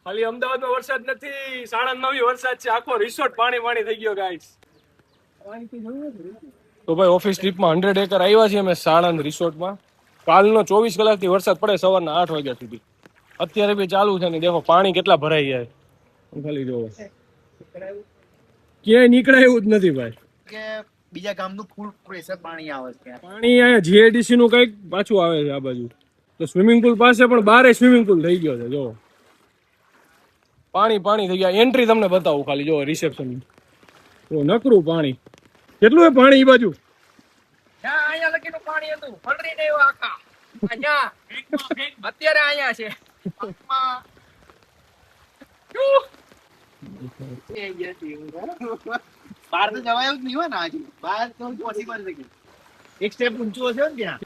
ખાલી અમદાવાદમાં વરસાદ નથી, સાણંદમાં બી વરસાદ છે. આખો રિસોર્ટ પાણી થઈ ગયો ગાઈસ. તો ભાઈ ઓફિસ ટ્રીપમાં 100 એકર આવ્યા છીએ અમે સાણંદ રિસોર્ટમાં. કાલનો 24 કલાકથી વરસાદ પડે સવારના 8 વાગ્યા સુધી. અત્યારે બી ચાલુ છે ને દેખો પાણી કેટલા ભરાઈ જાય. ખાલી જોવો ક્યાંય નીકળાય એવું જ નથી ભાઈ. કે બીજા ગામનું ફૂલ પ્રેશર પાણી આવે છે. પાણી અહીંયા જીઆઈડીસી નું કઈક પાછું આવે છે આ બાજુ. તો સ્વિમિંગ પુલ પાસે પણ બારે સ્વિમિંગ પુલ થઈ ગયો છે. જો પાણી થઈ ગયા. એન્ટ્રી તમને બતાવું ખાલી જો રિસેપ્શન. તો નકરું પાણી. કેટલું હે પાણી એ બાજુ? અહીંયા લગીનું પાણી હતું. પલરી ગયું આખા. અહીંયા અત્યારે અહીંયા છે. બહાર તો જવાય જ નહીં હોય ને આજે. બહાર તો પોસિબલ નથી. એક સ્ટેપ ઊંચું હશે ને ત્યાં.